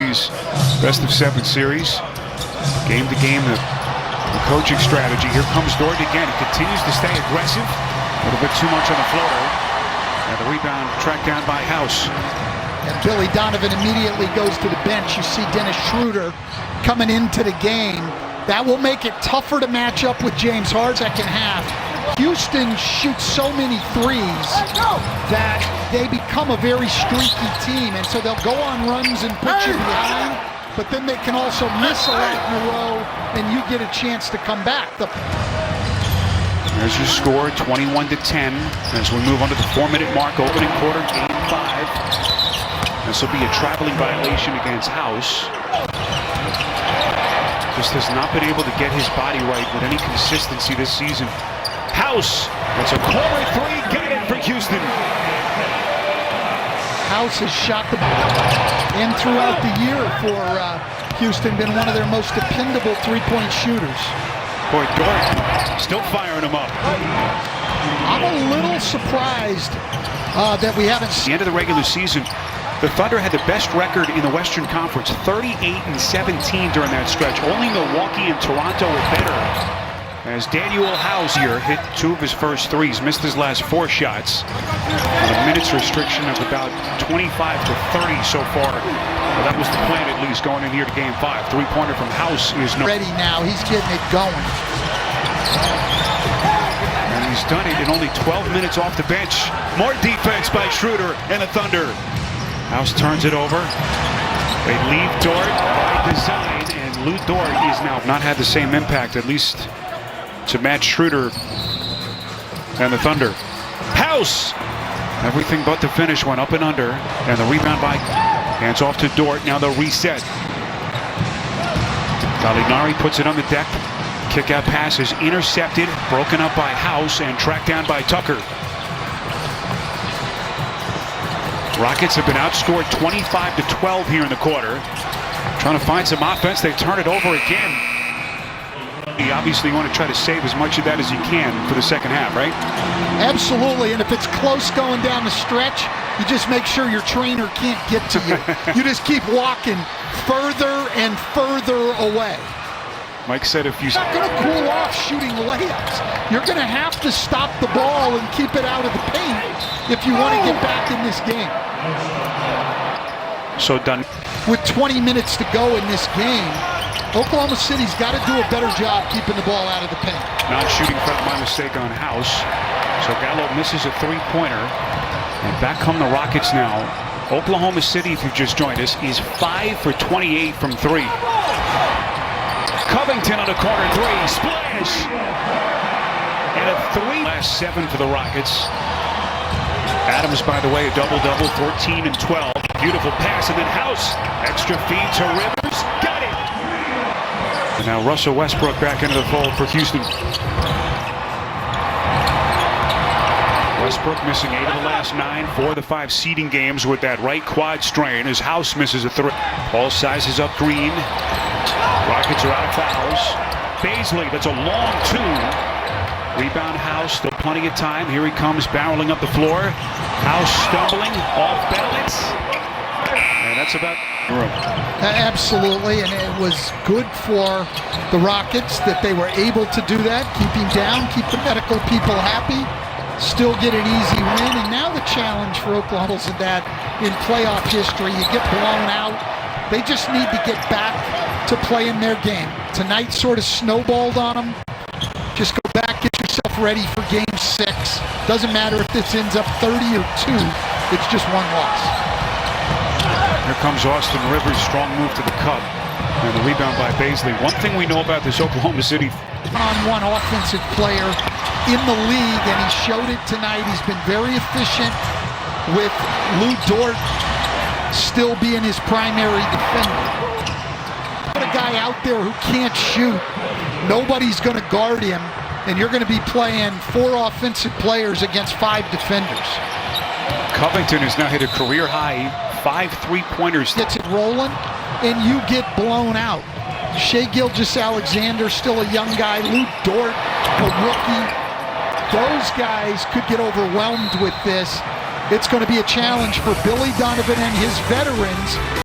these best-of-7 series. Game to game, the coaching strategy. Here comes Dort again. He continues to stay aggressive. A little bit too much on the floater. And the rebound tracked down by House. And Billy Donovan immediately goes to the bench. You see Dennis Schroeder coming into the game. That will make it tougher to match up with James Harden second half. Houston shoots so many threes that they become a very streaky team, and so they'll go on runs and put you behind, but then they can also miss a lot in a row, and you get a chance to come back. There's your score, 21-10, as we move on to the 4-minute mark, opening quarter, game 5. This will be a traveling violation against House. Just has not been able to get his body right with any consistency this season. House, that's a corner three, got it for Houston. House has shot the ball, and throughout the year for Houston, been one of their most dependable three-point shooters. Boy, Dort still firing him up. I'm a little surprised that we haven't seen. At the end of the regular season, the Thunder had the best record in the Western Conference, 38-17 during that stretch. Only Milwaukee and Toronto were better. As Danuel House here hit 2 of his first threes, missed his last 4 shots. And a minutes restriction of about 25 to 30 so far. Well, that was the plan, at least, going in here to game 5. Three-pointer from House is no. Ready now, he's getting it going. And he's done it in only 12 minutes off the bench. More defense by Schroeder and the Thunder. House turns it over. They leave Dort by design, and Lou Dort is now not had the same impact, at least to match Schroeder and the Thunder. House! Everything but the finish went up and under, and the rebound by hands off to Dort. Now the reset. Gallinari puts it on the deck. Kick out pass is intercepted, broken up by House, and tracked down by Tucker. Rockets have been outscored 25-12 here in the quarter. Trying to find some offense. They turn it over again. You obviously want to try to save as much of that as you can for the second half, right? Absolutely, and if it's close going down the stretch, you just make sure your trainer can't get to you. You just keep walking further and further away. Mike said if you're not going to cool off shooting layups, you're going to have to stop the ball and keep it out of the paint if you want to get back in this game. So done. With 20 minutes to go in this game, Oklahoma City's got to do a better job keeping the ball out of the paint. Not shooting foul by mistake on House. So Gallo misses a three-pointer. And back come the Rockets now. Oklahoma City, if you've just joined us, is 5 for 28 from 3. Covington on a corner 3. Splash! And a 3. Last 7 for the Rockets. Adams, by the way, a double-double, 14 and 12. Beautiful pass, and then House. Extra feed to Rivers. Got it! And now Russell Westbrook back into the fold for Houston. Westbrook missing 8 of the last 9, 4 of the 5 seeding games with that right quad strain as House misses a 3. Ball sizes up Green. Rockets are out of fouls. Baisley, that's a long 2. Rebound House, still plenty of time. Here he comes barreling up the floor. House stumbling, off balance. And that's about room. Absolutely, and it was good for the Rockets that they were able to do that. Keep him down, keep the medical people happy, still get an easy win. And now the challenge for Oklahoma is that in playoff history, you get blown out. They just need to get back to playing their game. Tonight sort of snowballed on them. Just go back, get yourself ready for game 6. Doesn't matter if this ends up 30 or 2. It's just one loss. Here comes Austin Rivers, strong move to the cup. And the rebound by Baisley. One thing we know about this Oklahoma City on-one offensive player in the league, and he showed it tonight. He's been very efficient with Lou Dort still being his primary defender. Put a guy out there who can't shoot. Nobody's going to guard him, and you're going to be playing 4 offensive players against 5 defenders. Covington has now hit a career high 5 3-pointers. Gets it rolling, and you get blown out. Shai Gilgeous-Alexander, still a young guy. Lou Dort, a rookie. Those guys could get overwhelmed with this. It's going to be a challenge for Billy Donovan and his veterans.